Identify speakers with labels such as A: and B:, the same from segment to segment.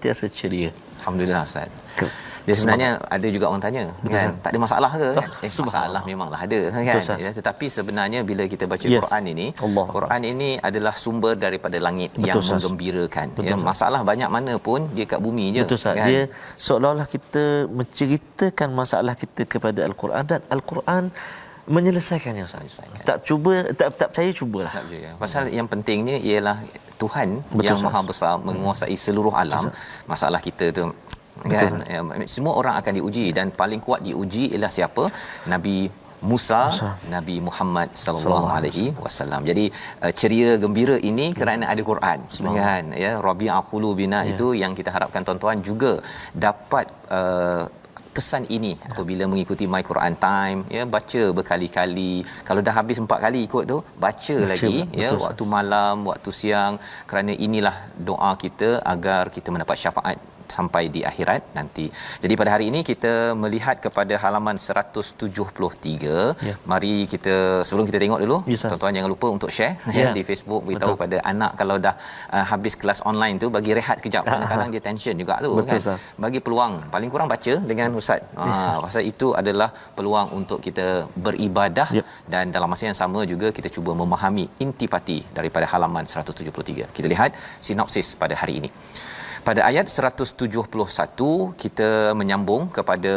A: sentiasa ceria.
B: Alhamdulillah Ustaz. Dia sebenarnya ada juga orang tanya, betul, kan? Tak ada masalah ke kan? Masalah memanglah ada kan?
A: Betul,
B: ya, tetapi sebenarnya bila kita baca Quran ini,
A: Allah.
B: Quran ini adalah sumber daripada langit, betul, yang menggembirakan.
A: Betul,
B: ya, masalah banyak mana pun dia kat bumi je.
A: Betul, kan? Dia seolah-olah kita menceritakan masalah kita kepada Al-Quran, dan Al-Quran menyelesaikannya, Ustaz. Tak percaya, cubalah.
B: Tak percaya. Pasal yang pentingnya ialah Tuhan, betul, yang Maha Besar menguasai seluruh alam. Masalah kita tu kan, ya, semua orang akan diuji, dan paling kuat diuji ialah siapa? Nabi Musa. Nabi Muhammad sallallahu alaihi wasallam. Jadi ceria gembira ini kerana ada Quran, kan? Ya, Rabi'a qulubina, itu yang kita harapkan tuan-tuan juga dapat kesan ini apabila mengikuti My Quran Time, ya, baca berkali-kali. Kalau dah habis 4 kali ikut tu, baca lagi, ya, waktu malam, waktu siang, kerana inilah doa kita agar kita mendapat syafaat sampai di akhirat nanti. Jadi pada hari ini kita melihat kepada halaman 173. Mari kita, sebelum kita tengok dulu, tuan-tuan jangan lupa untuk share di Facebook, beritahu pada anak kalau dah habis kelas online tu, bagi rehat sekejap. Kadang-kadang dia tension juga tu, kan. Bagi peluang paling kurang baca dengan ustaz. Pasal itu adalah peluang untuk kita beribadah, dan dalam masa yang sama juga kita cuba memahami intipati daripada halaman 173. Kita lihat sinopsis pada hari ini. Pada ayat 171 kita menyambung kepada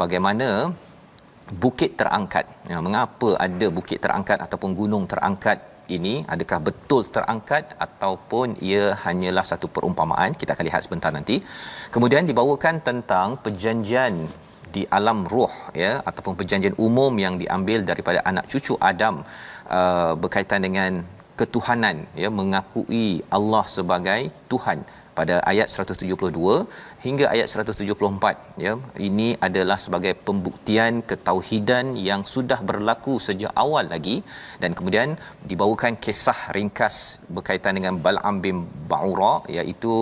B: bagaimana bukit terangkat. Ya, mengapa ada bukit terangkat ataupun gunung terangkat ini? Adakah betul terangkat ataupun ia hanyalah satu perumpamaan? Kita akan lihat sebentar nanti. Kemudian dibawakan tentang perjanjian di alam roh, ya, ataupun perjanjian umum yang diambil daripada anak cucu Adam berkaitan dengan ketuhanan, ya, mengakui Allah sebagai Tuhan pada ayat 172 hingga ayat 174, ya. Ini adalah sebagai pembuktian ketauhidan yang sudah berlaku sejak awal lagi, dan kemudian dibawakan kisah ringkas berkaitan dengan Bal'am bin Ba'ura, iaitu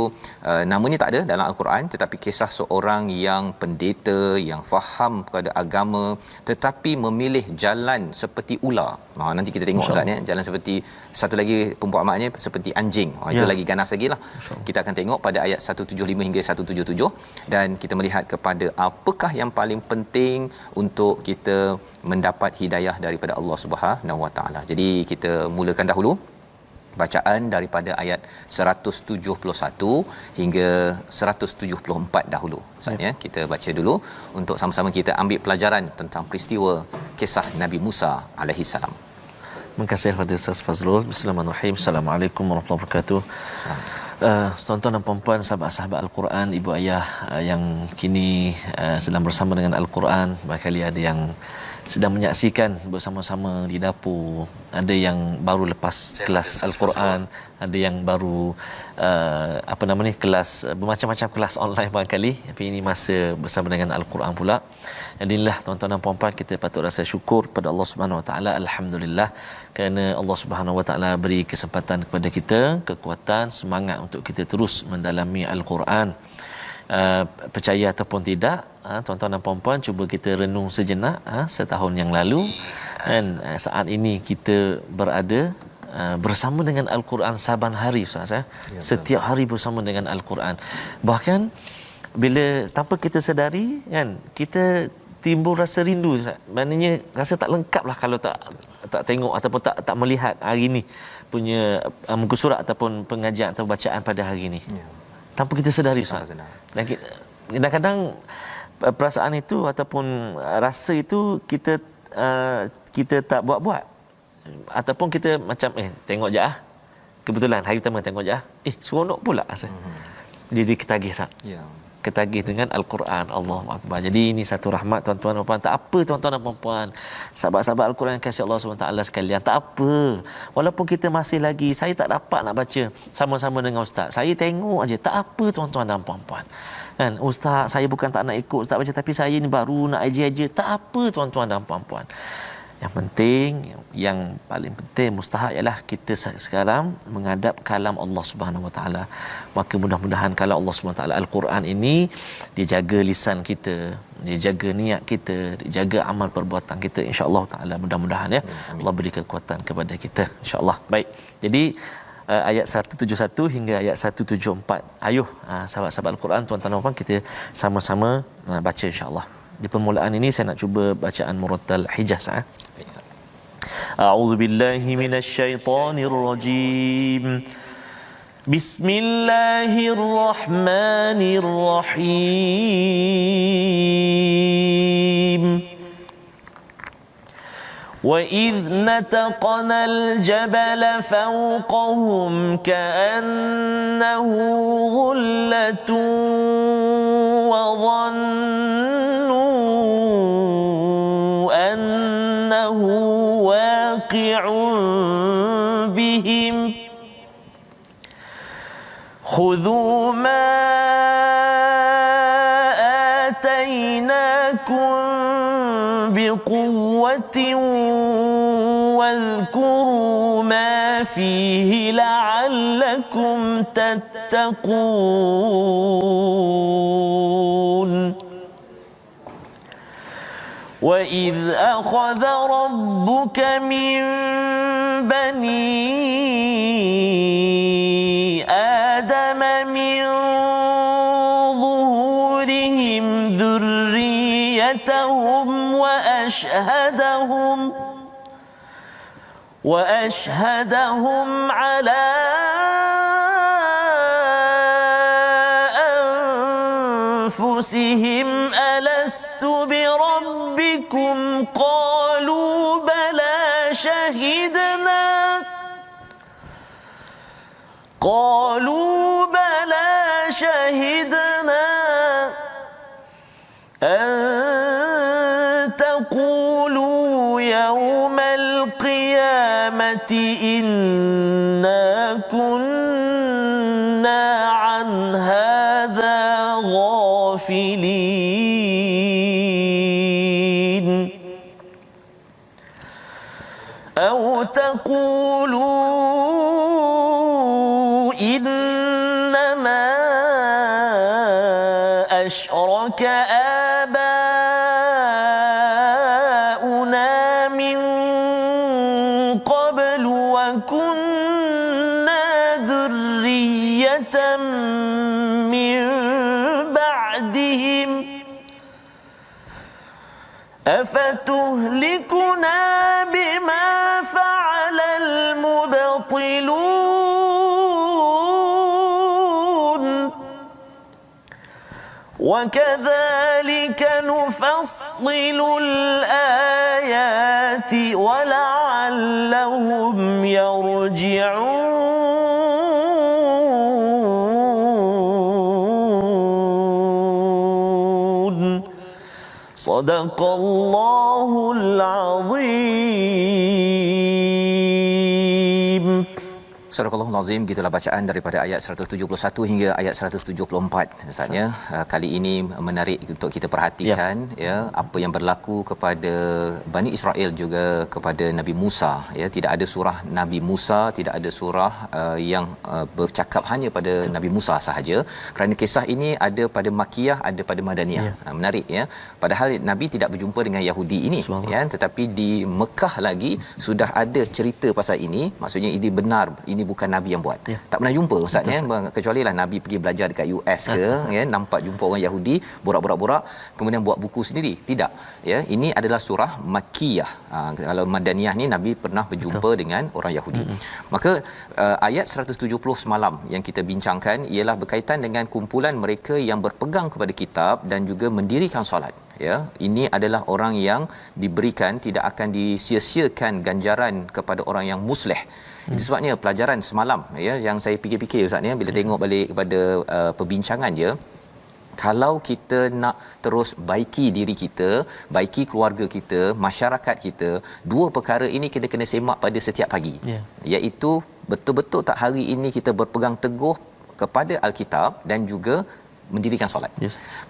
B: namanya tak ada dalam Al-Quran, tetapi kisah seorang yang pendeta yang faham kepada agama tetapi memilih jalan seperti ular. Nanti kita tengok Ustaz, ya, jalan seperti, satu lagi perumpamaannya seperti anjing. Itu lagi ganas lagi lah. Kita akan tengok pada ayat 175 hingga 177, dan kita melihat kepada apakah yang paling penting untuk kita mendapat hidayah daripada Allah Subhanahu Wa Taala. Jadi kita mulakan dahulu bacaan daripada ayat 171 hingga 174 dahulu. Maksudnya kita baca dulu untuk sama-sama kita ambil pelajaran tentang peristiwa kisah Nabi Musa alaihi salam.
A: Terima kasih kepada Ustaz Fazrul. Bismillahirrahmanirrahim. Assalamualaikum warahmatullahi wabarakatuh. Tuan-tuan dan puan-puan, sahabat-sahabat Al-Quran, ibu ayah yang kini sedang bersama dengan Al-Quran, barangkali ada yang sedang menyaksikan bersama-sama di dapur, ada yang baru lepas kelas Al-Quran, ada yang baru kelas bermacam-macam kelas online barangkali, tapi ini masa bersama dengan Al-Quran pula. Inilah tuan-tuan dan puan-puan, kita patut rasa syukur pada Allah Subhanahu Wa Taala, alhamdulillah, kerana Allah Subhanahu Wa Taala beri kesempatan kepada kita, kekuatan, semangat untuk kita terus mendalami Al-Quran. Percaya ataupun tidak, tuan-tuan dan puan-puan, cuba kita renung sejenak, setahun yang lalu, dan saat ini kita berada bersama dengan Al-Quran saban hari, Ustaz, setiap hari bersama dengan Al-Quran. Bahkan bila tanpa kita sedari, kan, kita timbul rasa rindu, Ustaz. Maknanya rasa tak lengkap lah kalau tak tengok ataupun tak melihat hari ini punya muka surat ataupun pengajian atau bacaan pada hari ini. Tanpa kita sedari, Ustaz. Dan kadang-kadang perasaan itu ataupun rasa itu kita tak buat-buat, ataupun kita macam tengok je kebetulan hari pertama tengok je seronok pula rasa. Jadi ketagih, Ustaz. Ketagih dengan Al-Quran. Allahu Akbar. Jadi ini satu rahmat, tuan-tuan dan puan. Tak apa, tuan-tuan dan puan, sahabat-sahabat Al-Quran yang kasih Allah SWT sekalian, tak apa, walaupun kita masih lagi, saya tak dapat nak baca sama-sama dengan ustaz, saya tengok aja, tak apa, tuan-tuan dan puan, kan. Ustaz, saya bukan tak nak ikut ustaz baca, tapi saya ni baru nak aja, tak apa, tuan-tuan dan puan. Yang penting, yang paling penting, mustahak ialah kita sekarang menghadap kalam Allah Subhanahu Wa Taala. Maka mudah-mudahan kalam Allah Subhanahu Wa Taala, Al-Quran ini, dia jaga lisan kita, dia jaga niat kita, dia jaga amal perbuatan kita, insya-Allah taala. Mudah-mudahan, ya, Allah beri kekuatan kepada kita, insya-Allah. Baik. Jadi ayat 171 hingga ayat 174. Ayuh sahabat-sahabat Al-Quran, tuan-tuan dan puan, kita sama-sama baca insya-Allah. Di permulaan ini saya nak cuba bacaan murattal Hijaz. A'udzu billahi minasy syaithanir rajim. Bismillahirrahmanirrahim. وَإِذْ نَتَقْنَا الْجَبَلَ فَوْقَهُمْ كَأَنَّهُ ظُلَّةٌ وَظَنُّوا أَنَّهُ واقع بهم خذوا ما آتيناكم بقوة واذكروا ما فيه لعلكم تتقون وَإِذْ أَخَذَ رَبُّكَ مِنْ بَنِي آدَمَ مِنْ ظُهُورِهِمْ ذُرِّيَّتَهُمْ وَأَشْهَدَهُمْ عَلَى أَنفُسِهِمْ أَلَسْتُ بِرَبِّكُمْ قَالُوا بَلَى شَهِدْنَا أَن تَقُولُوا يَوْمَ الْقِيَامَةِ إِنَّا كُنَّا عَنْ هَذَا غَافِلِينَ أَوْ تَقُولُوا إِنَّمَا أَشْرَكَ آبَاؤُنَا مِنْ قَبْلُ وَكُنَّا ذُرِّيَّةً مِنْ بَعْدِهِمْ أَفَتُهْلِكُنَا بِمَا فَعَلَ الْمُبْطِلُونَ وَكَذَلِكَ نُفَصِّلُ الْآيَاتِ وَلَعَلَّهُمْ يَرْجِعُونَ صدق الله العظيم.
B: Surah Al-Azim, gitulah bacaan daripada ayat 171 hingga ayat 174. Misalnya kali ini menarik untuk kita perhatikan ya apa yang berlaku kepada Bani Israel juga kepada Nabi Musa ya. Tidak ada surah Nabi Musa, tidak ada surah yang bercakap hanya pada Nabi Musa sahaja, kerana kisah ini ada pada Makkiyah, ada pada Madaniyah. Menarik ya. Padahal Nabi tidak berjumpa dengan Yahudi ini ya, tetapi di Mekah lagi sudah ada cerita pasal ini. Maksudnya ini benar, ini bukan Nabi yang buat. Tak pernah jumpa ustaz ya, kecuali lah Nabi pergi belajar dekat US ke ya, nampak jumpa orang Yahudi, borak-borak kemudian buat buku sendiri. Tidak ya, ini adalah surah Makkiyah. Kalau Madaniyah ni Nabi pernah berjumpa dengan orang Yahudi. Maka ayat 170 semalam yang kita bincangkan ialah berkaitan dengan kumpulan mereka yang berpegang kepada kitab dan juga mendirikan solat ya. Ini adalah orang yang diberikan, tidak akan disia-siakan ganjaran kepada orang yang muslih. Itu sebabnya pelajaran semalam ya yang saya fikir-fikir ustaz ya, bila tengok balik kepada perbincangan dia, kalau kita nak terus baiki diri kita, baiki keluarga kita, masyarakat kita, dua perkara ini kita kena semak pada setiap pagi. Iaitu betul-betul tak hari ini kita berpegang teguh kepada Alkitab dan juga mendirikan solat.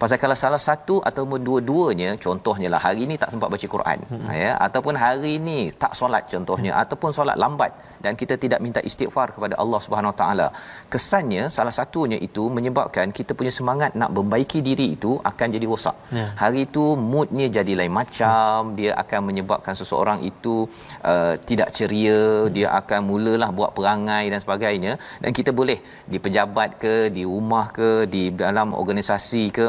B: Pasal kalau salah satu ataupun dua-duanya, contohnya lah hari ni tak sempat baca Quran ya, ataupun hari ni tak solat contohnya, ataupun solat lambat, dan kita tidak minta istighfar kepada Allah Subhanahu Wa Taala, kesannya salah satunya itu menyebabkan kita punya semangat nak membaiki diri itu akan jadi rosak. Hari itu moodnya jadi lain macam, dia akan menyebabkan seseorang itu tidak ceria, dia akan mulalah buat perangai dan sebagainya. Dan kita boleh di pejabat ke, di rumah ke, di dalam organisasi ke,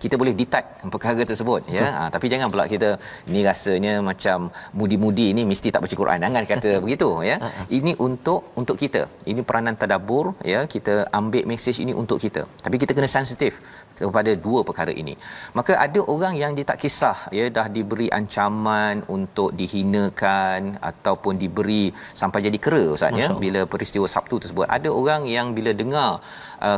B: kita boleh detect perkara tersebut ya. Tapi jangan pula kita ni rasanya macam mudi-mudi ni mesti tak baca Quran, jangan kata begitu ya. Ini untuk kita, ini peranan tadabbur ya, kita ambil mesej ini untuk kita, tapi kita kena sensitif kepada dua perkara ini. Maka ada orang yang dia tak kisah ya, dah diberi ancaman untuk dihinakan ataupun diberi sampai jadi kera ustaz ya bila peristiwa Sabtu tersebut. Ada orang yang bila dengar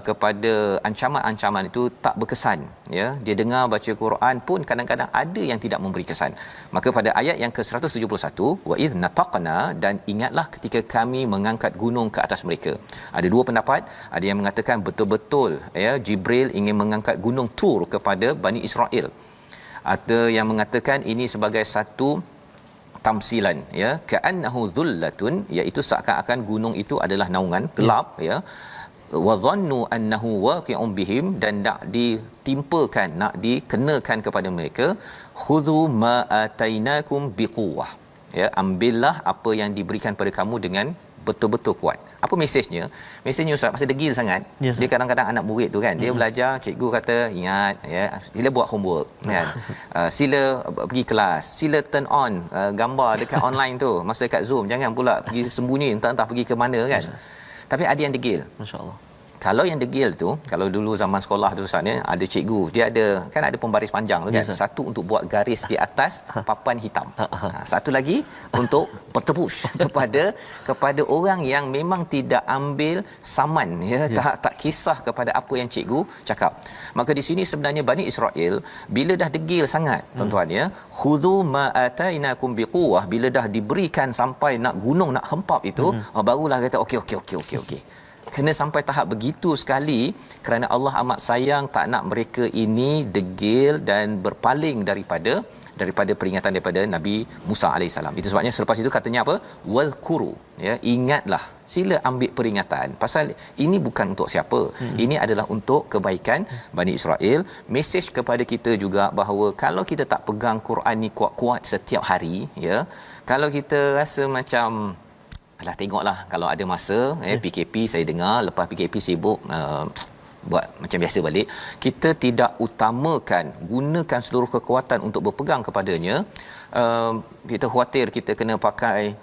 B: kepada ancaman-ancaman itu tak berkesan ya, dia dengar baca Quran pun kadang-kadang ada yang tidak memberi kesan. Maka pada ayat yang ke-171, wa idh nataqna, dan ingatlah ketika kami mengangkat gunung ke atas mereka. Ada dua pendapat, ada yang mengatakan betul-betul ya Jibril ingin mengangkat gunung Tur kepada Bani Israel. Ada yang mengatakan ini sebagai satu tamsilan ya, ka'annahu dhullatun, iaitu seakan-akan gunung itu adalah naungan gelap ya, wa dhannu annahu waqi'un bihim, dan nak ditimpakan, nak dikenakan kepada mereka, khudhu ma atainakum biquwwah ya, ambillah apa yang diberikan pada kamu dengan betul-betul kuat. Apa mesejnya? Mesejnya ustaz pasal degil sangat.
A: Yes,
B: dia kadang-kadang anak murid tu kan, dia belajar, cikgu kata ingat ya, sila buat homework kan. Sila pergi kelas, sila turn on gambar dekat online tu masa dekat Zoom, jangan pula pergi sembunyi entah-entah pergi ke mana kan. Tapi ada yang degil, masya-Allah. Kalau yang degil tu, kalau dulu zaman sekolah tu Ustaz ya, ada cikgu, dia ada kan ada pembaris panjang tu kan. Satu untuk buat garis di atas papan hitam. Satu lagi untuk bertebus kepada orang yang memang tidak ambil saman ya, tak kisah kepada apa yang cikgu cakap. Maka di sini sebenarnya Bani Israel bila dah degil sangat tuan-tuan ya, khudhu ma atainakum biquwwah, bila dah diberikan sampai nak gunung nak hempap itu, barulah kata okey. Kena sampai tahap begitu sekali kerana Allah amat sayang, tak nak mereka ini degil dan berpaling daripada peringatan daripada Nabi Musa alaihissalam. Itu sebabnya selepas itu katanya apa? Wazkuru ya, ingatlah, sila ambil peringatan. Pasal ini bukan untuk siapa. Ini adalah untuk kebaikan Bani Israel. Mesej kepada kita juga bahawa kalau kita tak pegang Quran ni kuat-kuat setiap hari ya, kalau kita rasa macam alah tengoklah kalau ada masa PKP saya dengar, lepas PKP sibuk buat macam biasa balik, kita tidak utamakan gunakan seluruh kekuatan untuk berpegang kepadanya. Kita khawatir kita kena pakai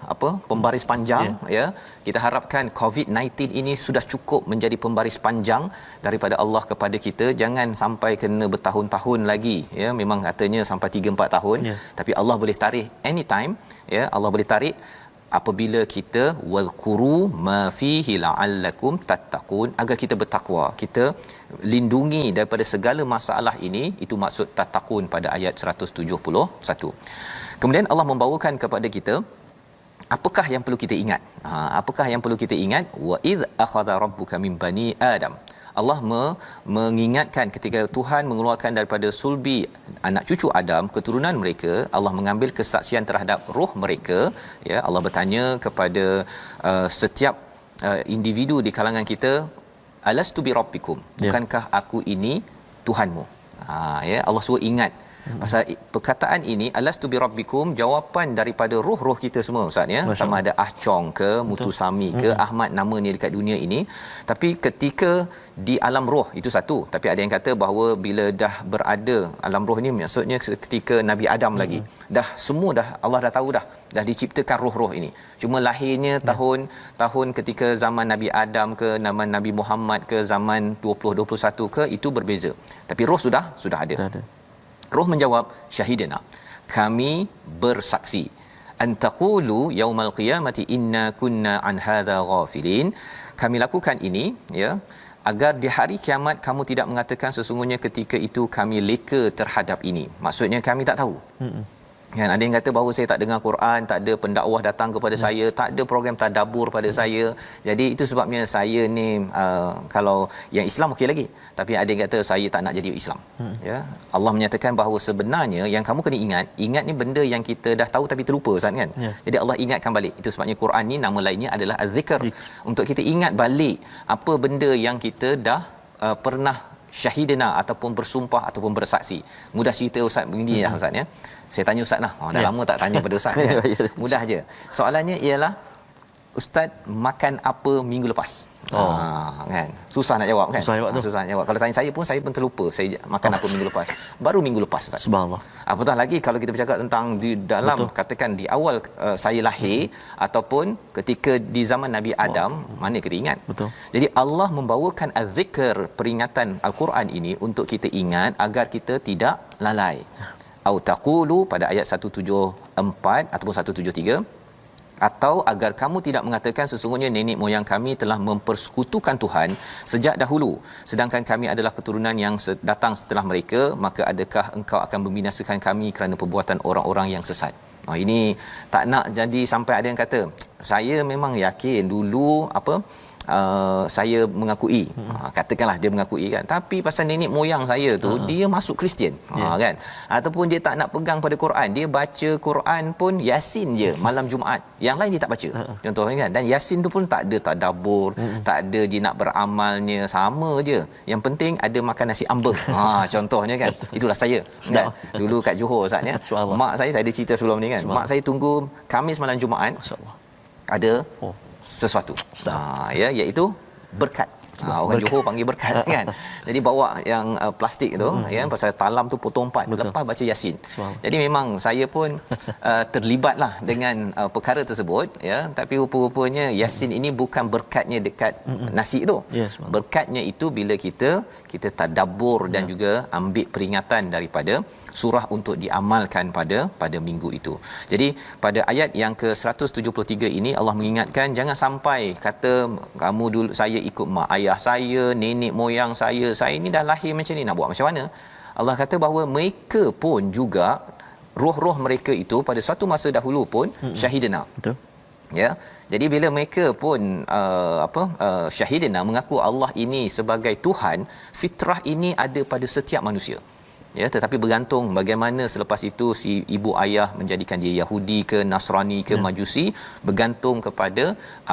B: pembaris panjang ya. Kita harapkan COVID-19 ini sudah cukup menjadi pembaris panjang daripada Allah kepada kita, jangan sampai kena bertahun-tahun lagi ya. Memang katanya sampai 3-4 tahun tapi Allah boleh tarik anytime ya, Allah boleh tarik apabila kita wazkuru ma fihi la'allakum tattaqun, agar kita bertakwa, kita lindungi daripada segala masalah ini. Itu maksud tattaqun pada ayat 171. Kemudian Allah membawakan kepada kita apakah yang perlu kita ingat. Apakah yang perlu kita ingat? Wa idh akhadha rabbuka min bani adam, Allah mengingatkan ketika Tuhan mengeluarkan daripada sulbi anak cucu Adam, keturunan mereka, Allah mengambil kesaksian terhadap roh mereka ya. Allah bertanya kepada setiap individu di kalangan kita, alastu bi rabbikum, bukankah aku ini Tuhanmu? Ya, Allah suruh ingat pasal perkataan ini, alastu bi rabbikum, jawapan daripada roh-roh kita semua ustaz ya. Sama ada Ah Chong ke Mutusami ke Ahmad, nama ni dekat dunia ini. Tapi ketika di alam roh itu satu, tapi ada yang kata bahawa bila dah berada alam roh ni maksudnya ketika Nabi Adam lagi dah semua dah Allah dah tahu dah diciptakan roh-roh ini. Cuma lahirnya tahun ketika zaman Nabi Adam ke zaman Nabi Muhammad ke zaman 2021 ke, itu berbeza. Tapi roh sudah ada. Roh menjawab, syahidana, kami bersaksi, antaqulu yaumal qiyamati inna kunna an hadza ghafilin, kami lakukan ini ya agar di hari kiamat kamu tidak mengatakan sesungguhnya ketika itu kami leka terhadap ini. Maksudnya kami tak tahu. Kan ada yang kata bahawa saya tak dengar Quran, tak ada pendakwah datang kepada saya, tak ada program tadabbur pada saya. Jadi itu sebabnya saya ni kalau yang Islam okey lagi. Tapi ada yang kata saya tak nak jadi Islam. Ya. Allah menyatakan bahawa sebenarnya yang kamu kena ingat ni benda yang kita dah tahu tapi terlupa Ustaz kan. Jadi Allah ingatkan balik. Itu sebabnya Quran ni nama lainnya adalah Az-Zikr. Untuk kita ingat balik apa benda yang kita dah pernah syahidina ataupun bersumpah ataupun bersaksi. Mudah cerita Ustaz begini lah Ustaz ya. Saya tanya Ustaz lah. Dah lama tak tanya pada Ustaz. Kan? Mudah je. Soalannya ialah Ustaz makan apa minggu lepas? Kan. Susah nak jawab kan? Susah nak jawab. Kalau tanya saya pun terlupa. Saya makan apa minggu lepas? Baru minggu lepas Ustaz.
A: Subhanallah.
B: Apatah lagi kalau kita bercakap tentang di dalam katakan di awal saya lahir ataupun ketika di zaman Nabi Adam, mana kita ingat?
A: Betul.
B: Jadi Allah membawakan az-zikr, peringatan Al-Quran ini untuk kita ingat agar kita tidak lalai. Au taqulu pada ayat 174 ataupun 173, atau agar kamu tidak mengatakan sesungguhnya nenek moyang kami telah mempersekutukan Tuhan sejak dahulu sedangkan kami adalah keturunan yang datang setelah mereka, maka adakah engkau akan membinasakan kami kerana perbuatan orang-orang yang sesat. Ini tak nak jadi sampai ada yang kata saya memang yakin dulu saya mengakui, katakanlah dia mengakui kan, tapi pasal nenek moyang saya tu dia masuk Kristian, kan, ataupun dia tak nak pegang pada Quran, dia baca Quran pun Yasin je malam Jumaat, yang lain dia tak baca, contohnya kan, dan Yasin tu pun tak ada tadabbur, tak ada dia nak beramalnya, sama je, yang penting ada makan nasi ambeng, contohnya kan. Itulah saya kan, dulu kat Johor Ustaz ya, mak saya ada cerita sebelum ni kan, mak saya tunggu Khamis malam Jumaat ada sesuatu, ya, iaitu berkat. Orang Johor panggil berkat kan. Jadi bawa yang plastik tu, ya, pasal talam tu potong empat, lepas baca Yasin. Jadi memang saya pun terlibatlah dengan perkara tersebut, ya, tapi rupa-rupanya Yasin ini bukan berkatnya dekat nasi tu. Berkatnya itu bila kita tadabbur dan juga ambil peringatan daripada surah untuk diamalkan pada minggu itu. Jadi pada ayat yang ke-173 ini Allah mengingatkan jangan sampai kata kamu dulu saya ikut mak ayah saya, nenek moyang saya ni dah lahir macam ni, nak buat macam mana? Allah kata bahawa mereka pun juga roh-roh mereka itu pada suatu masa dahulu pun syahidina. Betul. Ya. Jadi bila mereka pun syahidina mengaku Allah ini sebagai Tuhan, fitrah ini ada pada setiap manusia. Ya, tetapi bergantung bagaimana selepas itu si ibu ayah menjadikan dia Yahudi ke Nasrani ke Majusi, bergantung kepada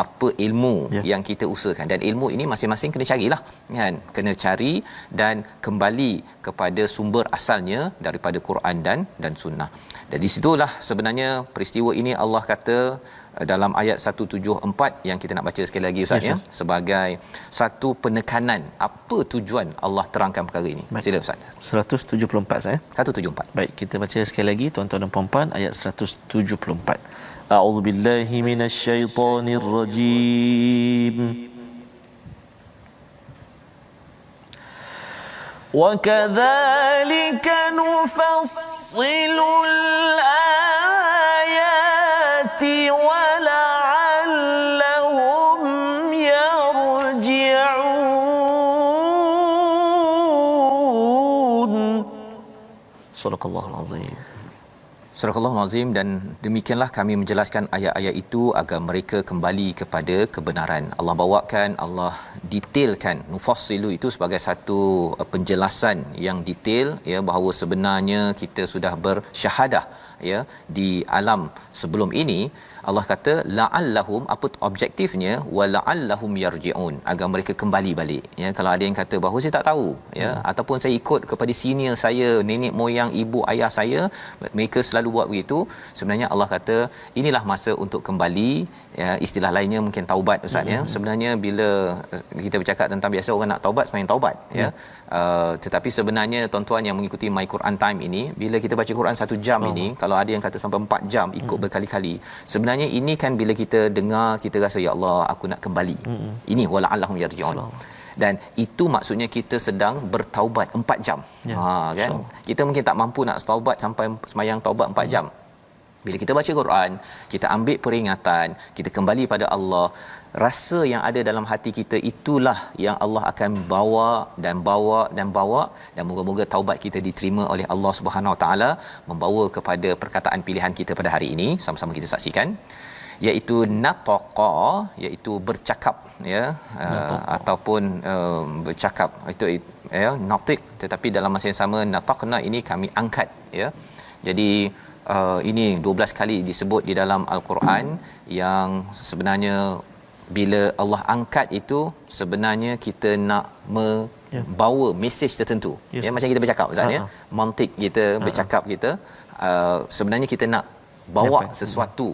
B: apa ilmu yang kita usahakan, dan ilmu ini masing-masing kena carilah kan, kena cari dan kembali kepada sumber asalnya daripada Quran dan sunnah. Dan di situlah sebenarnya peristiwa ini Allah kata dalam ayat 174 yang kita nak baca sekali lagi Ustaz, ya, sebagai satu penekanan apa tujuan Allah terangkan perkara ini. Sila Ustaz.
A: 174 saya.
B: 174.
A: Baik, kita baca sekali lagi tuan-tuan dan puan-puan ayat 174. A'udzubillahi minasyaitonirrajim. Wa kadzalika nufassilul ayati wa la'allahum yarji'un. Sadaqallahul azim.
B: Surahul Azim. Dan demikianlah kami menjelaskan ayat-ayat itu agar mereka kembali kepada kebenaran. Allah bawakan, Allah detailkan nufassilu itu sebagai satu penjelasan yang detail, ya, bahawa sebenarnya kita sudah bersyahadah, ya, di alam sebelum ini. Allah kata la'allahum, apa objektifnya, wa la'allahum yarji'un, agar mereka kembali balik, ya. Kalau ada yang kata bahawa saya tak tahu, ya, ataupun saya ikut kepada senior saya, nenek moyang ibu ayah saya, mereka selalu buat begitu, sebenarnya Allah kata inilah masa untuk kembali, ya. Istilah lainnya mungkin taubat Ustaz, ya. Sebenarnya bila kita bercakap tentang biasa orang nak taubat semayang taubat, ya. Tetapi sebenarnya tuan-tuan yang mengikuti My Quran Time ini, bila kita baca Quran 1 jam ini, kalau ada yang kata sampai 4 jam ikut berkali-kali, sebenarnya ini kan bila kita dengar kita rasa ya Allah aku nak kembali. Ini wala'allahum yarji'un. Dan itu maksudnya kita sedang bertaubat 4 jam. Kan? Kita mungkin tak mampu nak taubat sampai semayang taubat 4 jam. Bila kita baca Quran, kita ambil peringatan, kita kembali pada Allah, rasa yang ada dalam hati kita itulah yang Allah akan bawa dan moga-moga taubat kita diterima oleh Allah Subhanahu Wa Taala, membawa kepada perkataan pilihan kita pada hari ini. Sama-sama kita saksikan, iaitu nataqa, iaitu bercakap, ya, ataupun bercakap, itu ya, natiq, tetapi dalam masa yang sama nataqna ini kami angkat, ya. Jadi ini 12 kali disebut di dalam al-Quran, yang sebenarnya bila Allah angkat itu sebenarnya kita nak membawa mesej tertentu. Ya, macam kita bercakap Ustaz, ya, mantik kita bercakap kita, sebenarnya kita nak bawa sesuatu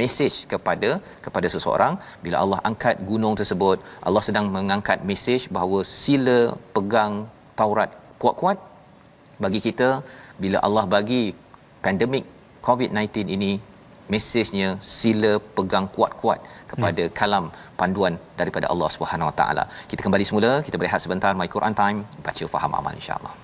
B: mesej kepada seseorang. Bila Allah angkat gunung tersebut, Allah sedang mengangkat mesej bahawa sila pegang Taurat kuat-kuat bagi kita. Bila Allah bagi pandemik COVID-19 ini, mesejnya sila pegang kuat-kuat kepada kalam panduan daripada Allah Subhanahu Wa Taala. Kita kembali semula, kita berehat sebentar. My Quran Time, baca faham amal, insya-Allah.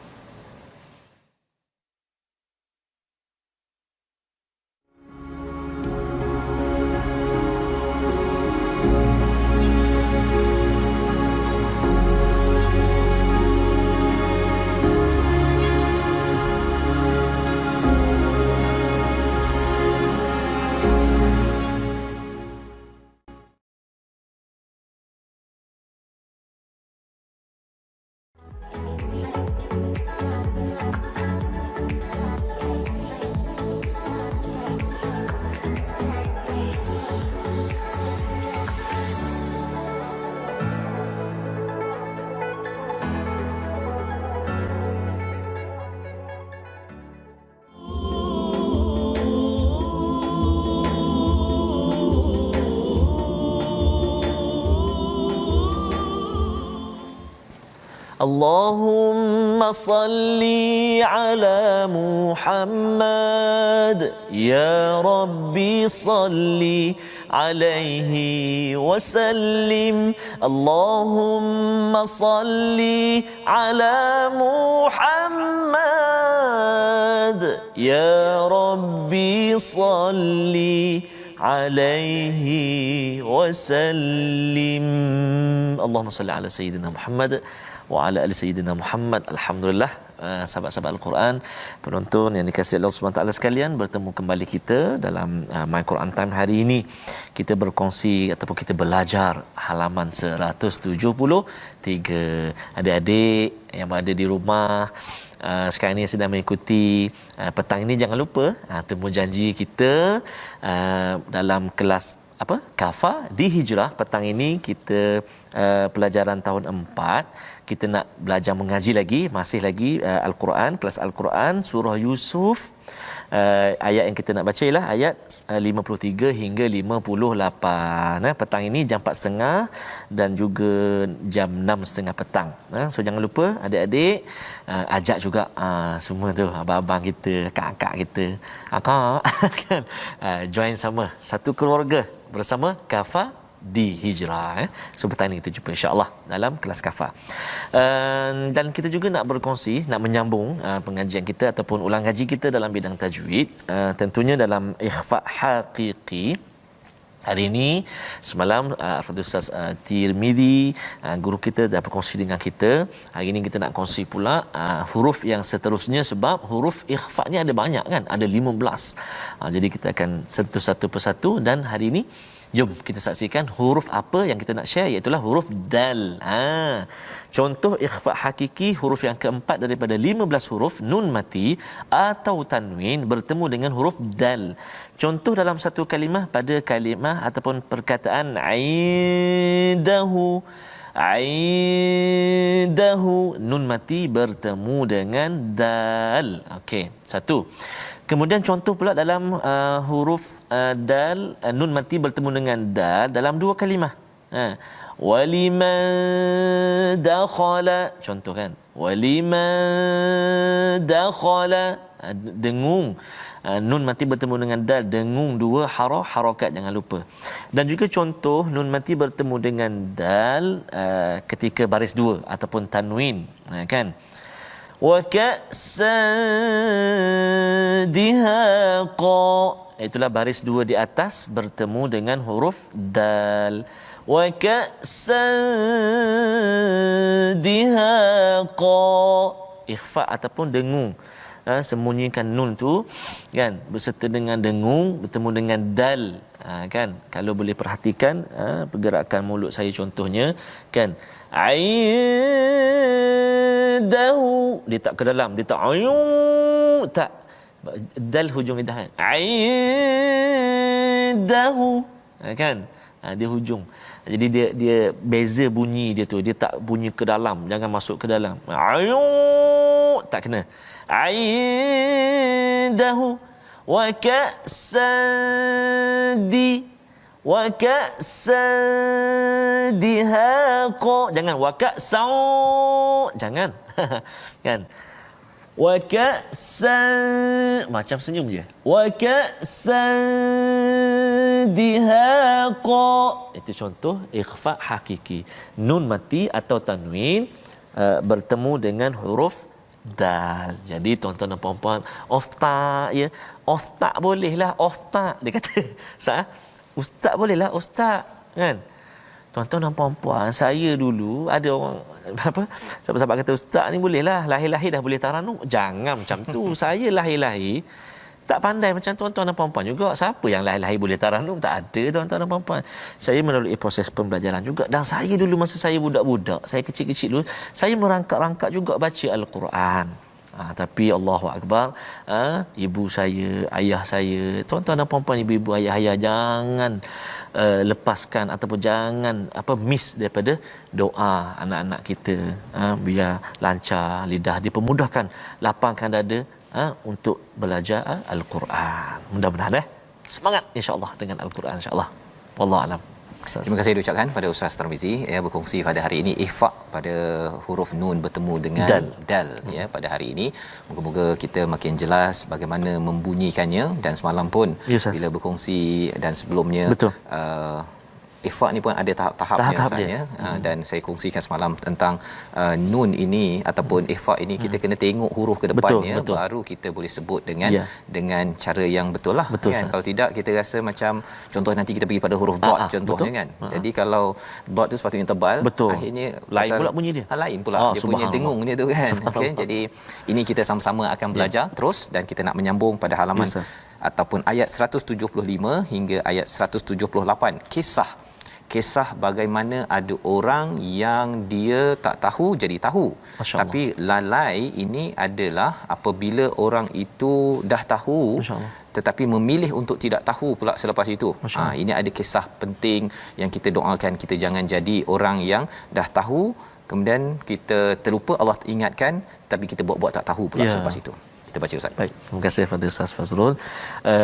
A: اللهم صل على محمد يا ربي صل عليه وسلم اللهم صل على محمد يا ربي صل عليه وسلم اللهم صل على سيدنا محمد wa ala ali sayyidina Muhammad. Alhamdulillah, sahabat-sahabat Al-Quran, penonton yang dikasihi Allah Subhanahu taala sekalian, bertemu kembali kita dalam My Quran Time hari ini. Kita berkongsi ataupun kita belajar halaman 173. Adik-adik yang berada di rumah sekarang ni sedang mengikuti petang ini, jangan lupa temu janji kita dalam kelas Kafa di Hijrah. Petang ini kita pelajaran tahun 4, kita nak belajar mengaji lagi, masih lagi Al-Quran, kelas Al-Quran surah Yusuf. Ayat yang kita nak baca ialah ayat 53 hingga 58. Petang ini jam 4.30 dan juga jam 6.30 petang. So jangan lupa adik-adik ajak juga semua tu, abang-abang kita, kakak kita, akak kan, join sama satu keluarga bersama Kafa di Hijrah. So petang ini kita jumpa insya-Allah dalam kelas Kafa. Dan kita juga nak berkongsi, nak menyambung pengajian kita ataupun ulang ngaji kita dalam bidang tajwid, tentunya dalam ikhfa haqiqi. Hari ini semalam Al-Fadhil Ustaz Tirmizi, guru kita, dah berkongsi dengan kita. Hari ini kita nak kongsi pula huruf yang seterusnya, sebab huruf ikhfa-nya ada banyak kan, ada 15. Jadi kita akan sentuh satu persatu, dan hari ini jom kita saksikan huruf apa yang kita nak share, iaitu huruf dal. Contoh ikhfa hakiki, huruf yang keempat daripada 15 huruf nun mati atau tanwin bertemu dengan huruf dal. Contoh dalam satu kalimah, pada kalimah ataupun perkataan aidahu, nun mati bertemu dengan dal. Okey, satu. Kemudian contoh pula dalam huruf dal, nun mati bertemu dengan dal dalam dua kalimah. Waliman dakhala, contoh kan, waliman dakhala, dengung, nun mati bertemu dengan dal, dengung dua harakat, jangan lupa. Dan juga contoh nun mati bertemu dengan dal ketika baris dua ataupun tanwin, kan. Wa ka'san dihaqa, itulah baris dua di atas bertemu dengan huruf dal. Wa ka'san dihaqa, ikhfa ataupun dengung. Sembunyikan nun tu kan, berserta dengan dengung bertemu dengan dal. Kan, kalau boleh perhatikan pergerakan mulut saya contohnya kan, aidahu, dia tak ke dalam, dia tak ayu, tak, dal hujung lidah, aidahu kan, dia hujung. Jadi dia beza bunyi dia tu, dia tak bunyi ke dalam, jangan masuk ke dalam, ayu tak kena, aidahu. Wa ka'sadi, wa ka'sadi dihaqa, jangan wa ka'sa, jangan kan, wa ka'san macam senyum je, wa ka'san dihaqa. Itu contoh ikhfa hakiki, nun mati atau tanwin bertemu dengan huruf dal. Jadi tuan-tuan dan puan-puan, ofta ya, ofta bolehlah, ofta dia kata. Ustaz bolehlah ustaz kan. Tuan-tuan dan puan-puan, saya dulu ada orang apa, sahabat-sahabat kata ustaz ni bolehlah lahir-lahir dah boleh taranum. Jangan macam tu. Saya lahir-lahir tak pandai macam tuan-tuan dan puan-puan juga. Siapa yang lahir-lahir boleh taranum? Tak ada tuan-tuan dan puan-puan. Saya melalui proses pembelajaran juga. Dan saya dulu masa saya budak-budak, saya kecil-kecil dulu, saya merangkak-rangkak juga baca Al-Quran. Tapi Allahu Akbar, ibu saya, ayah saya, tuan-tuan dan puan-puan, ibu-ibu, ayah-ayah, jangan lepaskan ataupun jangan miss daripada doa anak-anak kita, biar lancar lidah, dipermudahkan, lapangkan dada untuk belajar Al-Quran. Mudah-mudahan semangat insya-Allah dengan Al-Quran insya-Allah. Wallahu alam.
B: Terima kasih diucapkan pada Ustaz Tarmizi berkongsi pada hari ini ikhfa pada huruf nun bertemu dengan dal ya pada hari ini. Moga-moga kita makin jelas bagaimana membunyikannya, dan semalam pun bila berkongsi dan sebelumnya ikhfa ni pun ada tahap-tahapnya Ustaz, dan saya kongsikan semalam tentang nun ini ataupun ikhfa ini kita kena tengok huruf ke depannya, baru kita boleh sebut dengan cara yang betul lah kan. Kalau tidak kita rasa macam contoh nanti kita pergi pada huruf dot contohnya kan. Jadi kalau dot tu sepatutnya tebal, akhirnya
A: lain pula bunyi dia.
B: Lain pula dia punya dengung dia tu kan. Okay, jadi ini kita sama-sama akan belajar terus, dan kita nak menyambung pada halaman ataupun ayat 175 hingga ayat 178. Kisah bagaimana ada orang yang dia tak tahu jadi tahu. Tapi lalai ini adalah apabila orang itu dah tahu tetapi memilih untuk tidak tahu pula selepas itu. Ini ada kisah penting yang kita doakan, kita jangan jadi orang yang dah tahu kemudian kita terlupa, Allah ingatkan tapi kita buat-buat tak tahu pula selepas itu. Kita baca Ustaz.
A: Baik, terima kasih Fadil Ustaz Fazrul.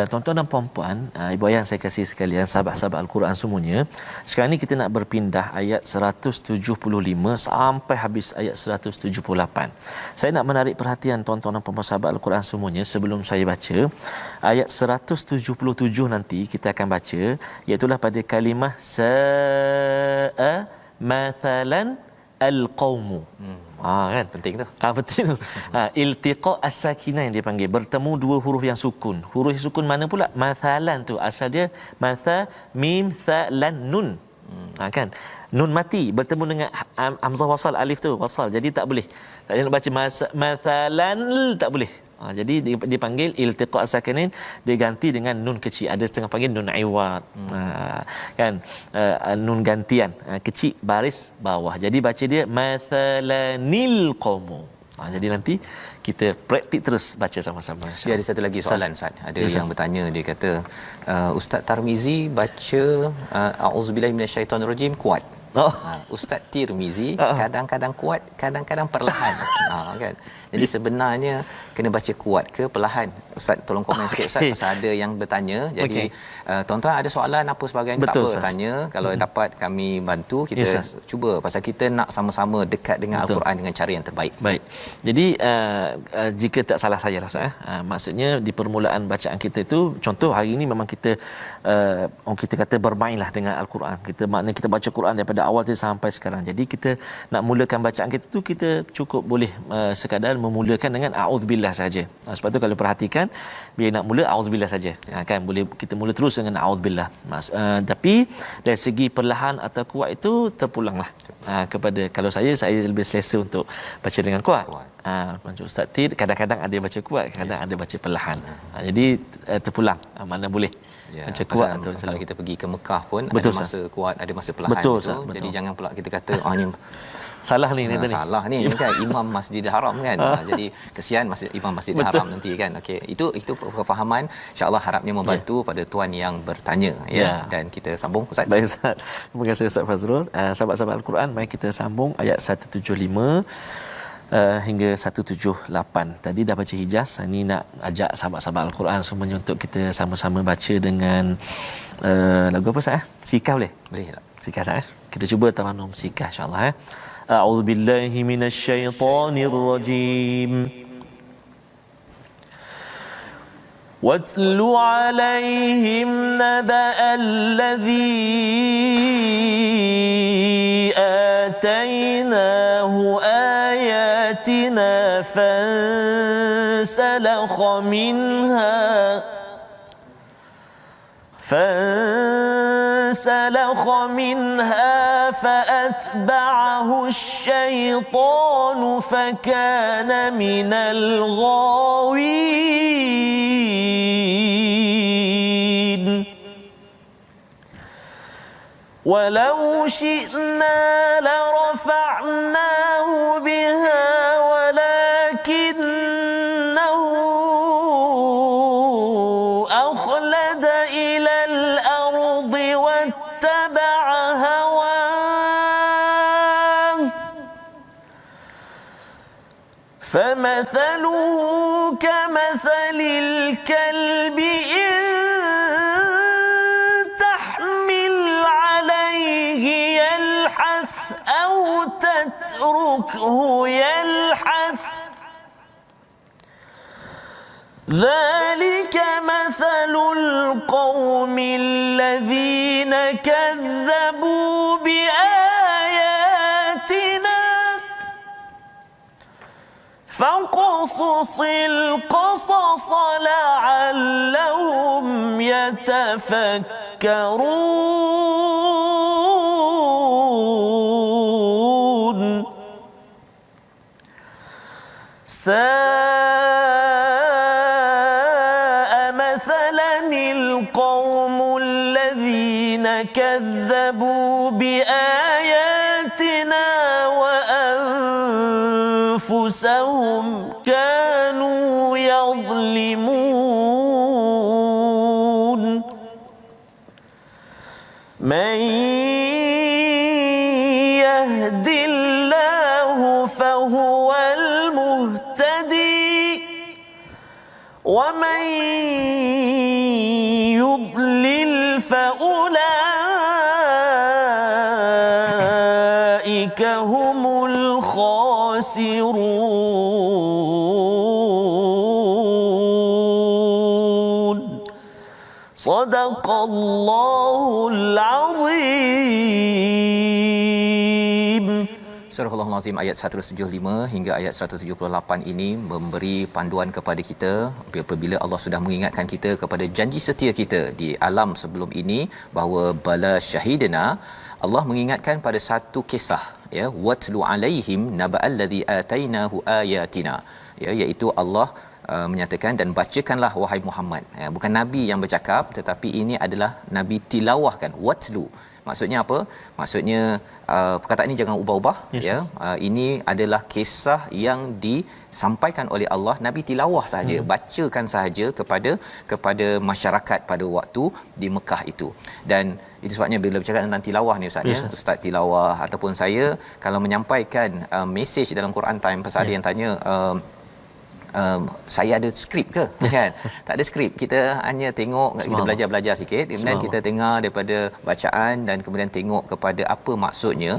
A: Tuan-tuan dan puan-puan, ibu ayah saya kasih sekalian, sahabat-sahabat Al-Quran semuanya, sekarang ni kita nak berpindah ayat 175 sampai habis ayat 178. Saya nak menarik perhatian tuan-tuan dan puan-puan sahabat Al-Quran semuanya sebelum saya baca ayat 177 nanti kita akan baca, iaitu pada kalimah sa'a mathalan al-qaumu. Kan penting tu. Penting tu. Iltiqa as-sakinain dia panggil, bertemu dua huruf yang sukun. Huruf yang sukun mana pula? Mathalan tu asal dia matha mim tha lan nun. Kan? Nun mati bertemu dengan hamzah wasal, alif tu wasal. Jadi tak boleh. Tak boleh nak baca mathalan, tak boleh. Jadi dipanggil iltiqa as-sakinain, dia ganti dengan nun kecil. Ada setengah panggil nun iwad. Kan? Nun gantian, kecil baris bawah. Jadi baca dia mathalanil qaumu. Jadi nanti kita praktik terus baca sama-sama.
B: Dia ada satu lagi soalan Ustaz. Ada yang bertanya, dia kata Ustaz Tarmizi baca auzubillahi minasyaitonirrajim kuat. Ustaz Tirmizi kadang-kadang kuat, kadang-kadang perlahan. Kan? Jadi sebenarnya kena baca kuat ke perlahan? Ustaz tolong komen sikit Ustaz, pasal ada yang bertanya. Jadi tuan-tuan ada soalan apa sebagainya, tak apa tanya, kalau dapat kami bantu, kita cuba, pasal kita nak sama-sama dekat dengan Al-Quran dengan cara yang terbaik.
A: Baik. Jadi jika tak salah saya rasa maksudnya di permulaan bacaan kita itu, contoh hari ini memang kita kita kata bermainlah dengan Al-Quran. Maknanya kita baca Quran daripada awal sampai sekarang. Jadi kita nak mulakan bacaan kita tu, kita cukup boleh sekadar memulakan dengan a'udzubillah saja. Sebab tu kalau perhatikan bila nak mula a'udzubillah saja. Kan boleh kita mula terus dengan a'udzubillah. Tapi dari segi perlahan atau kuat itu terpulanglah kepada, kalau saya lebih selesa untuk baca dengan kuat. Macam Ustaz Tir kadang-kadang ada baca kuat, kadang ada baca perlahan. Jadi terpulang mana boleh.
B: Ya,
A: Baca kuat atau
B: kalau kita pergi ke Mekah pun
A: betul,
B: ada masa kuat, ada masa perlahan.
A: Betul,
B: tu.
A: betul.
B: Jadi jangan pula kita kata ni
A: salah ni
B: salah ni kan imam Masjidil Haram kan. Jadi kesian imam Masjidil Haram nanti kan. Okey, itu kefahaman, insya-Allah harapnya membantu pada tuan yang bertanya dan kita sambung Ustaz.
A: Baik Ustaz. Terima kasih Ustaz Fazrul. Sahabat-sahabat Al-Quran, mari kita sambung ayat 175 hingga 178. Tadi dah baca Hijaz, ini nak ajak sahabat-sahabat Al-Quran semuanya untuk kita sama-sama baca dengan lagu apa Ustaz? Sikah boleh?
B: Boleh tak?
A: Sikah Ustaz. Kita cuba taranum sikah insya-Allah. A'udzubillahi minasyaitonirrajim. وَاتْلُ عَلَيْهِمْ نَبَأَ الَّذِي آتَيْنَاهُ آيَاتِنَا فانسلخ منها فأتبعه الشيطان فكان من الغاوين ولو شئنا لرفعناه بها ولكنه أخلد إلى الأرض واتبع هواه فمثله كمثل الكلب إن تحمل عليه يلحث أو تتركه يلحث ذلك مثل القوم الذين كذبوا بآياتنا فاقصص القصص لعلهم يتفكرون ساء مثلا القوم الذين كذبوا بآياتنا وأنفسهم كانوا يظلمون من يهد الله فهو المهتدي ومن يضلل فأولئك هم الخاسرون صدق الله العظيم.
B: Surah Al-Azim ayat 175 hingga ayat 178 ini memberi panduan kepada kita apabila Allah sudah mengingatkan kita kepada janji setia kita di alam sebelum ini bahawa bala syahidina. Allah mengingatkan pada satu kisah ya, watlu alaihim naba'al ladzi atainahu ayatina, ya, iaitu Allah menyatakan dan bacakanlah wahai Muhammad, ya, bukan nabi yang bercakap tetapi ini adalah nabi tilawahkan. Watlu maksudnya apa? Maksudnya perkataan ini jangan ubah-ubah, yes, ya. Ini adalah kisah yang disampaikan oleh Allah, nabi tilawah saja, bacakan sahaja kepada masyarakat pada waktu di Mekah itu. Dan itu sebabnya bila bercakap tentang tilawah ni Ustaz, yes, ya, Ustaz tilawah ataupun saya kalau menyampaikan mesej dalam Quran Time, pasal ada yang tanya saya ada skrip ke kan? Tak ada skrip, kita hanya tengok, kita belajar sikit, kemudian kita dengar daripada bacaan dan kemudian tengok kepada apa maksudnya,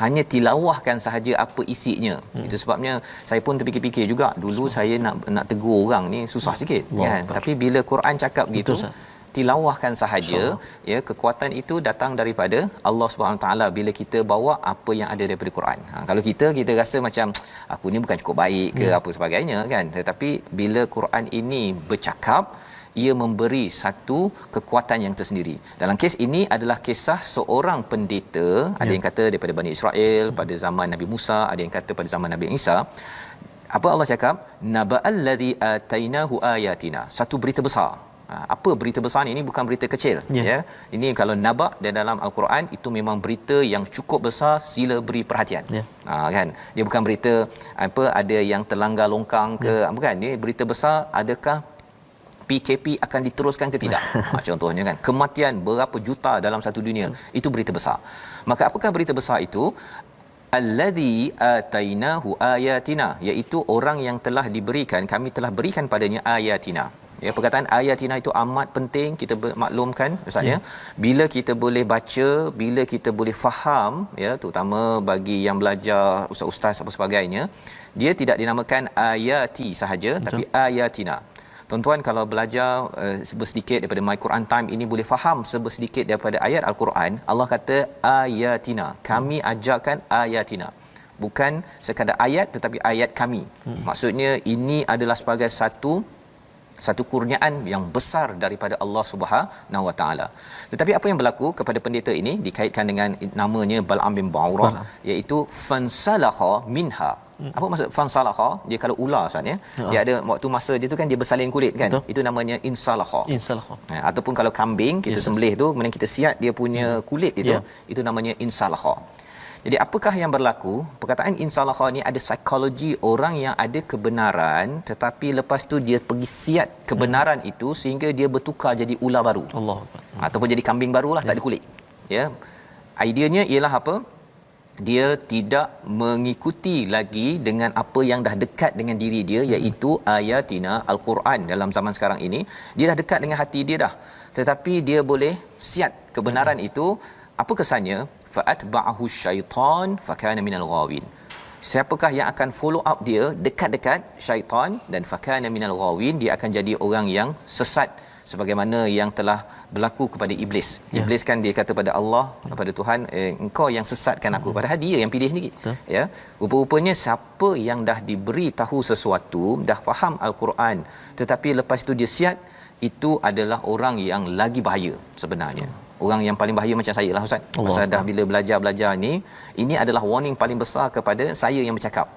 B: hanya tilawahkan sahaja apa isinya. Itu sebabnya saya pun terfikir-fikir juga dulu, saya nak tegur orang ni susah sikit kan, tapi bila Quran cakap gitu, tilawahkan sahaja, ya, kekuatan itu datang daripada Allah Subhanahu taala bila kita bawa apa yang ada daripada Quran. Kalau kita rasa macam aku ni bukan cukup baik ke apa sebagainya kan, tetapi bila Quran ini bercakap, ia memberi satu kekuatan yang tersendiri. Dalam kes ini adalah kisah seorang pendeta, ada yang kata daripada Bani Israel pada zaman Nabi Musa, ada yang kata pada zaman Nabi Isa. Apa Allah cakap? Naba'al ladzi atainahu ayatina. Satu berita besar. Apa berita besar ni? Ini bukan berita kecil, ya. Ini kalau naba' di dalam al-Quran itu memang berita yang cukup besar, sila beri perhatian. Kan? Dia bukan berita apa ada yang terlanggar longkang ke, bukan. Ini berita besar, adakah PKP akan diteruskan ke tidak? Contohnya kan, kematian berapa juta dalam satu dunia, itu berita besar. Maka apakah berita besar itu? Allazi atainahu ayatina, iaitu orang yang telah diberikan, kami telah berikan padanya ayatina. Ya, perkataan ayatina itu amat penting kita maklumkan maksudnya, bila kita boleh baca, bila kita boleh faham, ya, terutama bagi yang belajar ustaz-ustaz apa sebagainya, dia tidak dinamakan ayati sahaja. Betul. Tapi ayatina. Tuan-tuan kalau belajar sedikit daripada My Quran Time ini, boleh faham sedikit daripada ayat Al-Quran. Allah kata ayatina, kami ajarkan ayatina, bukan sekadar ayat tetapi ayat kami. Maksudnya ini adalah sebagai satu kurniaan yang besar daripada Allah Subhanahu Wa Taala. Tetapi apa yang berlaku kepada pendeta ini dikaitkan dengan namanya Bal'am bin Ba'urah, iaitu fansalakha minha. Apa maksud fansalakha? Dia kalau ular Ustaz, ya, dia ada waktu masa dia tu kan dia bersalin kulit kan. Betul. Itu namanya insalakha. Ataupun kalau kambing kita sembelih tu, kemudian kita siat dia punya kulit itu namanya insalakha. Jadi apakah yang berlaku? Perkataan insalakha ni ada psikologi orang yang ada kebenaran, tetapi lepas tu dia pergi siat kebenaran itu sehingga dia bertukar jadi ular baru. Allah. Ataupun jadi kambing barulah, tak ada kulit. Ya. Ideanya ialah apa? Dia tidak mengikuti lagi dengan apa yang dah dekat dengan diri dia, iaitu ayatina, Al-Quran dalam zaman sekarang ini. Dia dah dekat dengan hati dia dah. Tetapi dia boleh siat kebenaran itu. Apa kesannya? Fa'atba'ahu syaitan fakana minal ghawin. Siapakah yang akan follow up dia dekat-dekat? Syaitan. Dan fakana minal ghawin, dia akan jadi orang yang sesat sebagaimana yang telah berlaku kepada iblis. Iblis kan dia kata pada Allah, kepada Tuhan, engkau yang sesatkan aku, padahal dia yang pilih sendiri. Ya. Rupa-rupanya siapa yang dah diberi tahu sesuatu, dah faham Al-Quran, tetapi lepas itu dia siat, itu adalah orang yang lagi bahaya sebenarnya. Orang yang paling bahaya macam saya lah Ustaz. Pasal dah bila belajar ni, ini adalah warning paling besar kepada saya yang bercakap,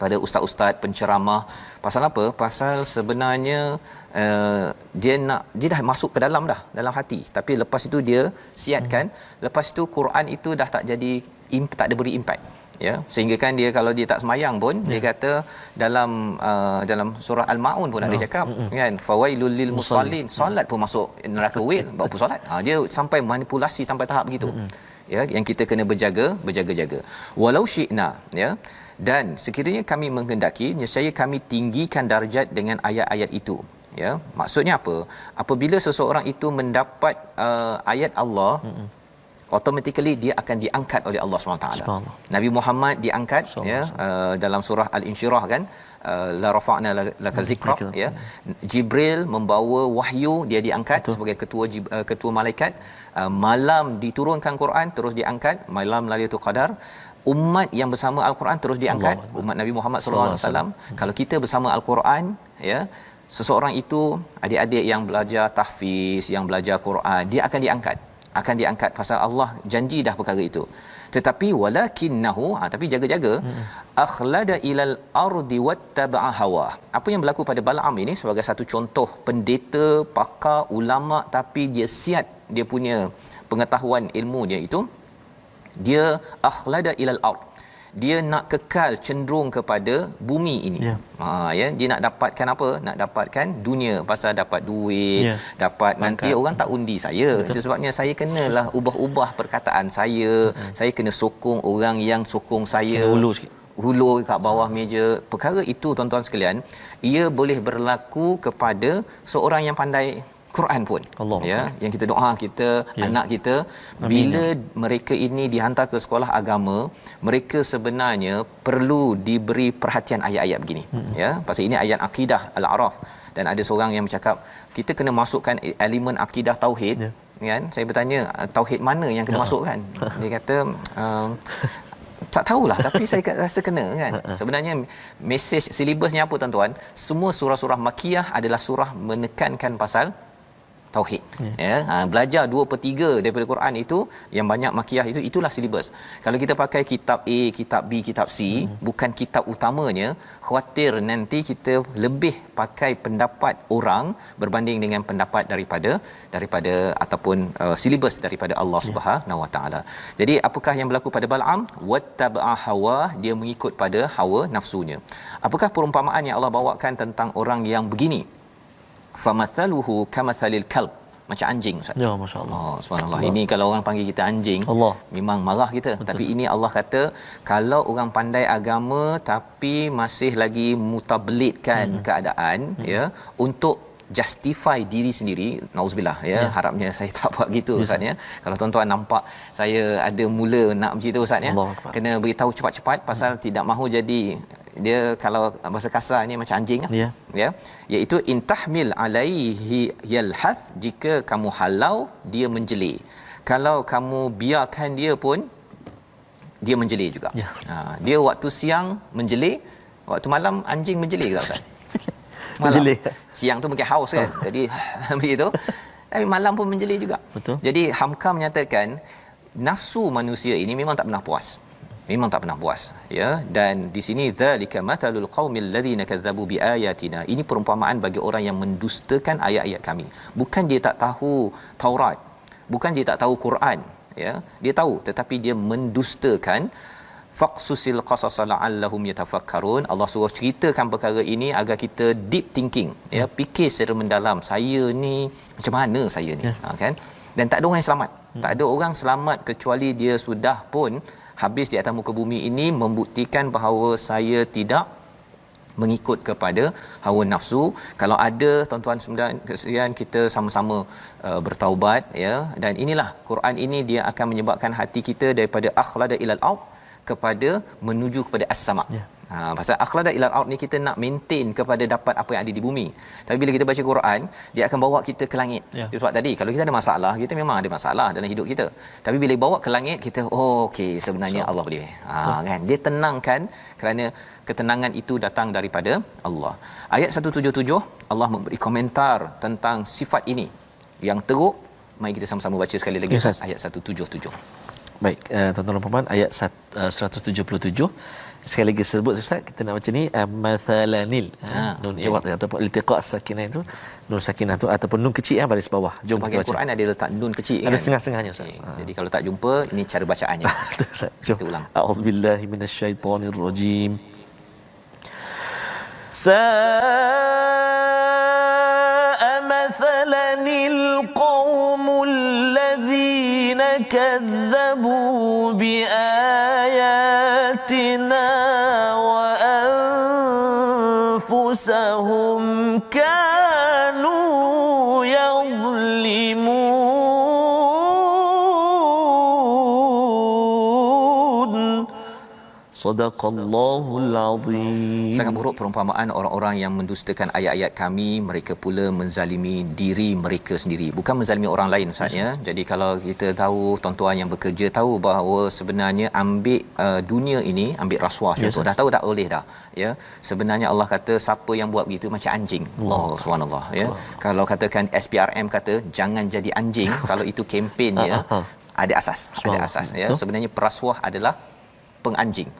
B: pada ustaz-ustaz penceramah. Pasal apa? Pasal sebenarnya dia dah masuk ke dalam hati, tapi lepas itu dia siatkan, lepas itu Quran itu dah tak jadi tak ada beri impact, ya, sehingga kan dia kalau dia tak semayang pun dia kata dalam surah Al-Maun pun ada cakap kan, fawailul lil musallin, solat pun masuk neraka wail, buat apa solat. Dia sampai manipulasi sampai tahap begitu. Ya, yang kita kena berjaga-jaga. Walau syi'na, ya, dan sekiranya kami menghendaki, nescaya kami tinggikan darjat dengan ayat-ayat itu. Ya, maksudnya apa? Apabila seseorang itu mendapat ayat Allah, automatically dia akan diangkat oleh Allah SWT. Nabi Muhammad diangkat, ya, dalam surah Al-Insyirah kan, la rafa'na laka zikrak, ya. Jibril membawa wahyu, dia diangkat sebagai ketua malaikat. Malam diturunkan Quran, terus diangkat. Malam Lailatul Qadar. Umat yang bersama Al-Quran terus diangkat, umat Nabi Muhammad sallallahu alaihi wasallam. Kalau kita bersama Al-Quran, ya, seseorang itu, adik-adik yang belajar tahfiz, yang belajar Quran, dia akan diangkat pasal Allah janji dah perkara itu. Tetapi walakinnahu, tapi jaga-jaga, akhlada ilal ardi wattaba'a hawa. Apa yang berlaku pada Bal'am ini sebagai satu contoh pendeta, pakar, ulama, tapi dia siat dia punya pengetahuan ilmu dia itu, dia akhlada ilal ard, dia nak kekal cenderung kepada bumi ini. Ya, dia nak dapatkan apa? Nak dapatkan dunia, pasal dapat duit, dapat nanti orang tak undi saya. Itu sebabnya saya kenalah ubah-ubah perkataan saya. Saya kena sokong orang yang sokong saya, hulur kat bawah meja. Perkara itu tuan-tuan sekalian, ia boleh berlaku kepada seorang yang pandai Quran pun, ya, yang kita doa kita, anak kita, bila mereka ini dihantar ke sekolah agama, mereka sebenarnya perlu diberi perhatian ayat-ayat begini, ya, pasal ini ayat akidah Al-A'raf. dan ada seorang yang bercakap kita kena masukkan elemen akidah tauhid, kan? Saya bertanya tauhid mana yang kena masukkan? Dia kata tak tahulah, tapi saya rasa kena, kan. Sebenarnya mesej silibusnya apa tuan-tuan? Semua surah-surah makiyah adalah surah menekankan pasal tauhid. Belajar 2/3 daripada Quran itu yang banyak makiyah itu, itulah silibus. Kalau kita pakai kitab A, kitab B, kitab C, bukan kitab utamanya, khawatir nanti kita lebih pakai pendapat orang berbanding dengan pendapat daripada ataupun silibus daripada Allah Subhanahu Wa Taala. Jadi apakah yang berlaku pada Bal'am? Wattaba'a hawa, dia mengikut pada hawa nafsunya. Apakah perumpamaan yang Allah bawakan tentang orang yang begini? Famathaluhu kamathalil kalb, macam anjing, Ustaz.
A: Ya, masya-Allah.
B: Oh, subhanallah. Ini kalau orang panggil kita anjing,
A: Allah,
B: memang marah kita.
A: betul.
B: Tapi ini Allah kata kalau orang pandai agama tapi masih lagi mutabelitkan keadaan, ya, untuk justify diri sendiri, nauzubillah, ya. Harapnya saya tak buat gitu, Ustaz, ya. Kalau tuan-tuan nampak saya ada mula nak macam itu, Ustaz, ya, kena beritahu cepat-cepat pasal tidak mahu jadi dia, kalau bahasa kasarnya macam anjing, ya, iaitu intahmil alaihi yalhath, jika kamu halau dia menjelir, kalau kamu biarkan dia pun dia menjelir juga. Dia waktu siang menjelir, waktu malam anjing menjelir ke, Ustaz? Menjelir. Siang tu mungkin haus, kan, jadi begitu, tapi malam pun menjelir juga.
A: Betul.
B: Jadi Hamka menyatakan nafsu manusia ini memang tak pernah puas, memang tak pernah puas, ya. Dan di sini zalika matalul qaumil ladzina kadzabu biayatina, ini perumpamaan bagi orang yang mendustakan ayat-ayat kami. Bukan dia tak tahu Taurat, bukan dia tak tahu Quran, ya, dia tahu tetapi dia mendustakan. Faqsusil qasasa la'allahum yatafakkarun, Allah suruh ceritakan perkara ini agar kita deep thinking, ya, fikir secara mendalam, saya ni macam mana saya ni, kan. Dan tak ada orang yang selamat, tak ada orang selamat kecuali dia sudah pun habis di atas muka bumi ini membuktikan bahawa saya tidak mengikut kepada hawa nafsu. Kalau ada tuan-tuan sekalian, kita sama-sama bertaubat, ya. Dan inilah Quran ini, dia akan menyebabkan hati kita daripada akhlada ilal ard kepada menuju kepada as-sama. Pasal akhlada ilal ard ni kita nak maintain kepada dapat apa yang ada di bumi. Tapi bila kita baca Quran, dia akan bawa kita ke langit. Sebab tadi kalau kita ada masalah, kita memang ada masalah dalam hidup kita. Tapi bila bawa ke langit, kita okey, sebenarnya Allah boleh. Kan? Dia tenangkan, kerana ketenangan itu datang daripada Allah. Ayat 177 Allah memberi komentar tentang sifat ini yang teruk. Mari kita sama-sama baca sekali lagi, ayat 177.
A: Baik, tuan-tuan dan puan, ayat 177 sekali lagi sebut, Ustaz, kita nak baca ni mathalanil, nun iwad ataupun iltiqa as-sakinah itu, nun sakinah tu ataupun nun kecil baris bawah. Jom kita baca. Quran
B: ada letak nun kecil,
A: ada setengah-setengahnya, Ustaz.
B: Jadi kalau tak jumpa, ini cara bacaannya.
A: Jom kita ulang. A'udzubillahi minasyaitonirrajim. Sa'a mathalanil qaumul ladzina kadzabu biayatina wa anfusahum kanu yadhlimun. Sadaqallahul azim.
B: Sangat buruk perumpamaan orang-orang yang mendustakan ayat-ayat kami, mereka pula menzalimi diri mereka sendiri, bukan menzalimi orang lain, Ustaz, ya. Jadi kalau kita tahu, tuan-tuan yang bekerja tahu bahawa sebenarnya ambil dunia ini, ambil rasuah contoh, dah tahu tak boleh dah, ya. Sebenarnya Allah kata siapa yang buat begitu macam anjing. Allah subhanallah, ya. Kalau katakan SPRM kata jangan jadi anjing, kalau itu kempennya ada asas, ya. Sebenarnya perasuah adalah penganjing.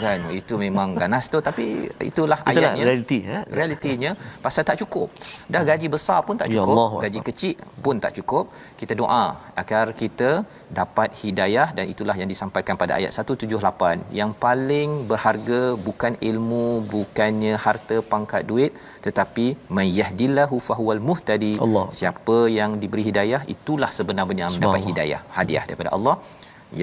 B: Kan, itu memang ganas tu, tapi itulah ayatnya,
A: realiti, ya.
B: Realitinya pasal tak cukup. Dah gaji besar pun tak cukup, gaji kecil pun tak cukup. Kita doa agar kita dapat hidayah, dan itulah yang disampaikan pada ayat 178. Yang paling berharga bukan ilmu, bukannya harta, pangkat, duit, tetapi may yahdillahu fahuwal muhtadi. Siapa yang diberi hidayah, itulah sebenarnya mendapat hidayah, hadiah daripada Allah.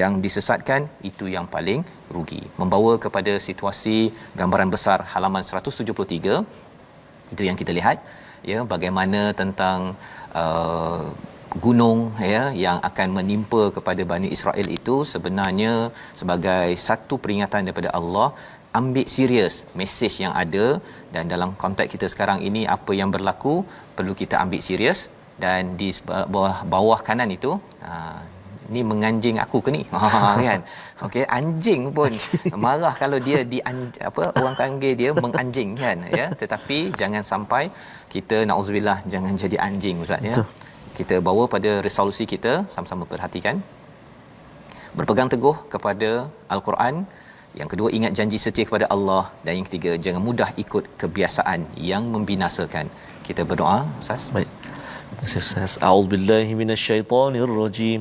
B: Yang disesatkan, itu yang paling rugi. Membawa kepada situasi gambaran besar halaman 173, itu yang kita lihat, ya, bagaimana tentang gunung, ya, yang akan menimpa kepada Bani Israel itu sebenarnya sebagai satu peringatan daripada Allah. ambil serius mesej yang ada, dan dalam konteks kita sekarang ini apa yang berlaku perlu kita ambil serius. Dan di bawah kanan itu ni menganjing aku ke ni kan, okey, anjing pun marah kalau dia orang panggil dia menganjing kan, ya. Tetapi jangan sampai kita, naudzubillah, jangan jadi anjing, ustaz, ya. Kita bawa pada resolusi kita, sama-sama perhatikan, berpegang teguh kepada al-Quran. Yang kedua, ingat janji setia kepada Allah. Dan yang ketiga, jangan mudah ikut kebiasaan yang membinasakan. Kita berdoa, ustaz.
A: Baik. Ustaz, a'udzubillahi minasyaitonirrajim.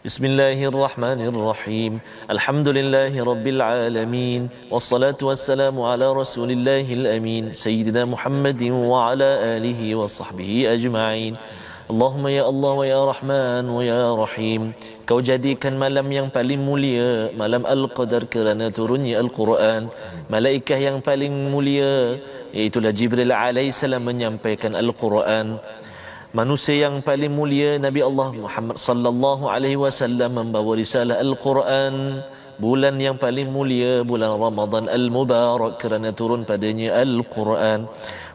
A: Bismillahirrahmanirrahim. Alhamdulillahi rabbil alamin. Wassalatu wassalamu ala rasulillahil amin. Sayyidina Muhammadin wa ala alihi wa sahbihi ajma'in. Allahumma ya Allah wa ya Rahman wa ya Rahim, Kau jadikan malam yang paling mulia malam Al-Qadar kerana turunnya Al-Quran. Malaikah yang paling mulia iaitulah Jibril alaihissalam menyampaikan Al-Quran. Manusia yang paling mulia Nabi Allah Muhammad sallallahu alaihi wasallam membawa risalah Al-Quran. Bulan yang paling mulia bulan Ramadan Al-Mubarak kerana turun padanya Al-Quran.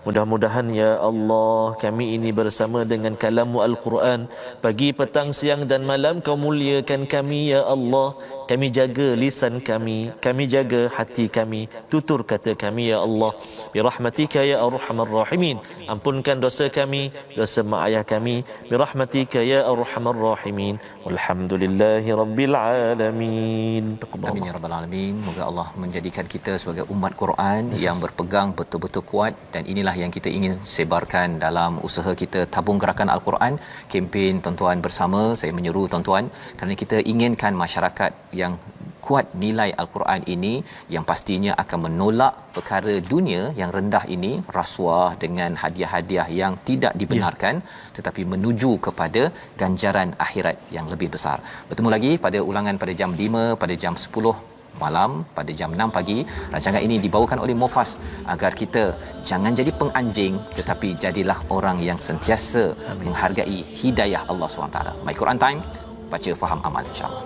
A: Mudah-mudahan ya Allah kami ini bersama dengan kalam-Mu Al-Quran pagi, petang, siang dan malam. Kau muliakan kami ya Allah. Kami jaga lisan kami jaga hati kami, tutur kata kami ya Allah. Birahmatika ya Arhamar Rahimin. Ampunkan dosa kami, dosa mak ayah kami. Birahmatika ya Arhamar Rahimin. Walhamdulillahi rabbil alamin.
B: Amin ya rabbal alamin. Moga Allah menjadikan kita sebagai umat Quran yang berpegang betul-betul kuat, dan inilah yang kita ingin sebarkan dalam usaha kita tabung gerakan Al-Quran, kempen tuan-tuan bersama. Saya menyeru tuan-tuan kerana kita inginkan masyarakat yang kuat nilai Al-Quran ini, yang pastinya akan menolak perkara dunia yang rendah ini, rasuah dengan hadiah-hadiah yang tidak dibenarkan, tetapi menuju kepada ganjaran akhirat yang lebih besar. Bertemu lagi pada ulangan pada jam 5, pada jam 10 malam, pada jam 6 pagi. Rancangan ini dibawakan oleh Mufas agar kita jangan jadi penganjing, tetapi jadilah orang yang sentiasa menghargai hidayah Allah SWT. My Quran Time, baca, faham, amal, insya-Allah.